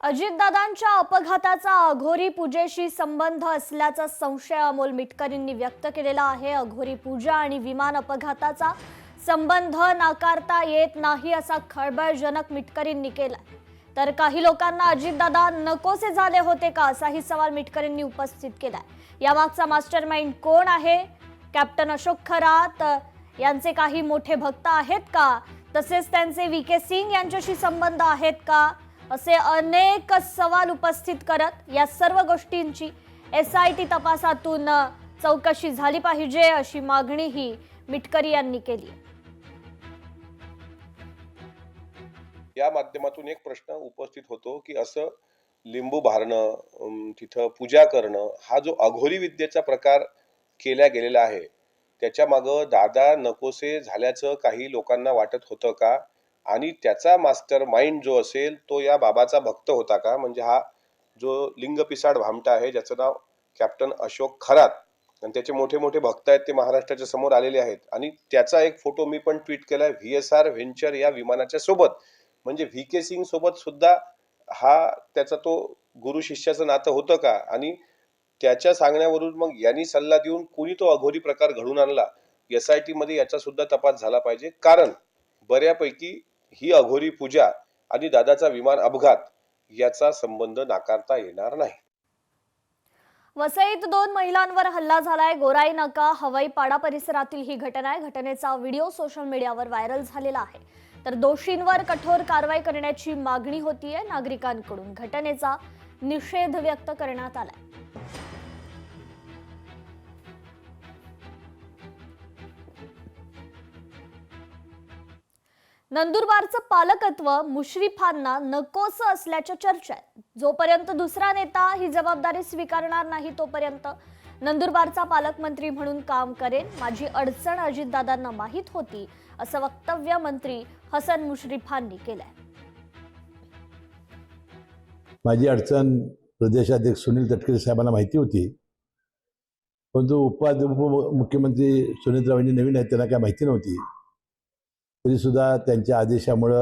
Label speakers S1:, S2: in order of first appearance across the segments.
S1: अजितदादांच्या अपघाताचा अघोरी पूजेशी संबंध असल्याचा संशय अमोल मिटकरींनी व्यक्त केलेला आहे। अघोरी पूजा आणि विमान अपघाताचा संबंध नाकारता येत नाही असा खळबळजनक मिटकरींनी केला। तर काही लोकांना अजितदादा नकोसे झाले होते का असाही सवाल मिटकरींनी उपस्थित केलाय। यामागचा मास्टरमाइंड कोण आहे? कॅप्टन अशोक खरात यांचे काही मोठे भक्त आहेत का? तसेच त्यांचे व्हीके सिंग यांच्याशी संबंध आहेत का? असे अनेक सवाल उपस्थित करत या सर्व गोष्टींची एसआयटी तपासातून चौकशी झाली पाहिजे अशी मागणीही मिटकरी यांनी केली।
S2: या माध्यमातून एक प्रश्न उपस्थित होतो की असं लिंबू भारणं, तिथं पूजा करणं हा जो अघोरी विद्येचा प्रकार केला गेलेला आहे त्याच्या मागे दादा नकोसे झाल्याचं काही लोकांना वाटत होतं का? आणि त्याचा मास्टर माइंड जो असेल तो या बाबाचा भक्त होता का? म्हणजे हा जो लिंग पिसाड भामटा आहे ज्याचं नाव कॅप्टन अशोक खरात आणि त्याचे मोठे मोठे भक्त आहेत ते महाराष्ट्राच्या समोर आलेले आहेत आणि त्याचा एक फोटो मी पण ट्विट केलाय VSR व्हेंचर या विमानाच्या सोबत। म्हणजे व्हीके सिंग सोबत सुद्धा हा त्याचा तो गुरु शिष्याचं नातं होतं का? आणि त्याच्या सांगण्यावरून मग यांनी सल्ला देऊन कोणी तो अघोरी प्रकार घडून आणला? एसआयटी मध्ये याचा सुद्धा तपास झाला पाहिजे, कारण बऱ्यापैकी ही अघोरी पूजा आणि दादाचा विमान अपघात याचा संबंध नाकारता येणार नाही।
S1: वसईत 2 महिलांवर हल्ला झालाय। गोराई नाका हवाई पाडा परिसरातील ही घटना आहे। घटनेचा व्हिडिओ सोशल मीडियावर व्हायरल झालेला आहे। तर दोषींवर कठोर कारवाई करण्याची मागणी होतीये नागरिकांकडून। घटनेचा निषेध व्यक्त करण्यात आलाय। नंदुरबारचं पालकत्व मुश्रीफांना नकोसं असल्याच्या चर्चा आहे। जोपर्यंत दुसरा नेता ही जबाबदारी स्वीकारणार नाही तोपर्यंत नंदुरबारचा पालकमंत्री म्हणून काम करेन। माझी अडचण अजितदादांना माहीत होती असं वक्तव्य मंत्री हसन मुश्रीफांनी केलंय।
S3: माझी अडचण प्रदेशाध्यक्ष सुनील तटकरे साहेबांना माहिती होती, परंतु उपमुख्यमंत्री सुनीलरावांनी नवीन आहेत त्यांना काय माहिती नव्हती। तरी सुद्धा त्यांच्या आदेशामुळे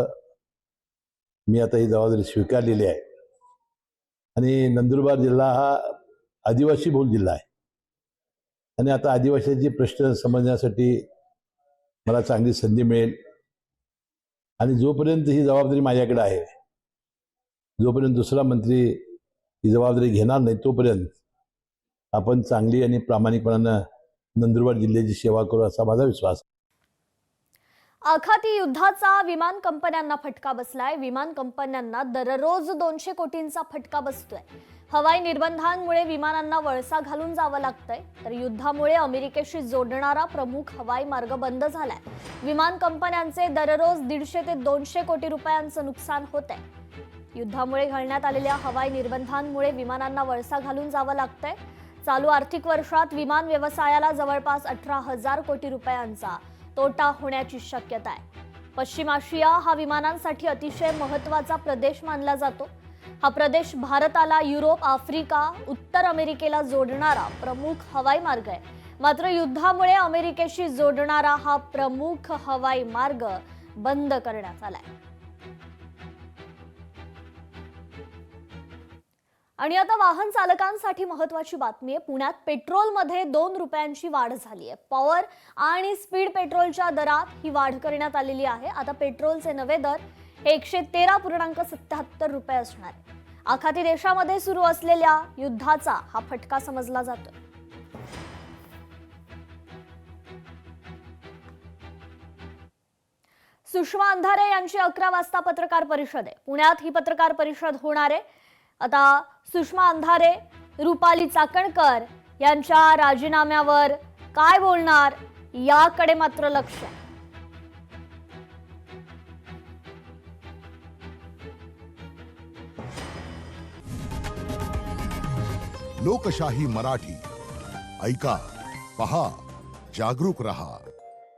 S3: मी आता ही जबाबदारी स्वीकारलेली आहे। आणि नंदुरबार जिल्हा हा आदिवासी बहुल जिल्हा आहे आणि आता आदिवासींचे प्रश्न समजण्यासाठी मला चांगली संधी मिळेल। आणि जोपर्यंत ही जबाबदारी माझ्याकडे आहे, जोपर्यंत दुसरा मंत्री ही जबाबदारी घेणार नाही तोपर्यंत आपण चांगली आणि प्रामाणिकपणानं नंदुरबार जिल्ह्याची सेवा करू असा माझा विश्वास आहे।
S1: आखाती युद्धाचा विमान कंपन्यांना फटका बसलाय। विमान कंपन्यांना दररोज 200 कोटींचा फटका बसतोय। हवाई निर्बंधांमुळे विमानांना वळसा घालून जावं लागतंय, तर युद्धामुळे अमेरिकेशी जोडणारा प्रमुख हवाई मार्ग बंद झालाय। विमान कंपन्यांचे दररोज 150 ते 200 कोटी रुपयांचं नुकसान होतंय। युद्धामुळे घालण्यात आलेल्या हवाई निर्बंधांमुळे विमानांना वळसा घालून जावं लागतंय। चालू आर्थिक वर्षात विमान व्यवसायाला जवळपास 18,000 कोटी रुपयांचा तोटा होण्याची शक्यता आहे। पश्चिम आशिया हा विमानांसाठी अतिशय महत्त्वाचा प्रदेश मानला जातो। हा प्रदेश भारताला युरोप, आफ्रिका, उत्तर अमेरिकेला जोडणारा प्रमुख हवाई मार्ग आहे। मात्र युद्धामुळे अमेरिकेशी जोडणारा हा प्रमुख हवाई मार्ग बंद करण्यात आलाय। आणि आता वाहन चालकांसाठी महत्त्वाची बातमी आहे। पुण्यात पेट्रोलमध्ये 2 रुपयांची वाढ झाली आहे। पॉवर आणि स्पीड पेट्रोलच्या दरात ही वाढ करण्यात आलेली आहे। आता पेट्रोलचे नवे दर हे 113.77 रुपये असणार आहे। आखाती देशामध्ये सुरू असलेल्या युद्धाचा हा फटका समजला जातो। सुषमा अंधारे यांची 11 वाजता पत्रकार परिषद आहे। पुण्यात ही पत्रकार परिषद होणार आहे। आता सुषमा अंधारे रुपाली चाकणकर यांच्या राजीनाम्यावर काय बोलणार याकडे मात्र लक्ष आहे।
S4: लोकशाही मराठी ऐका, पहा, जागरूक रहा।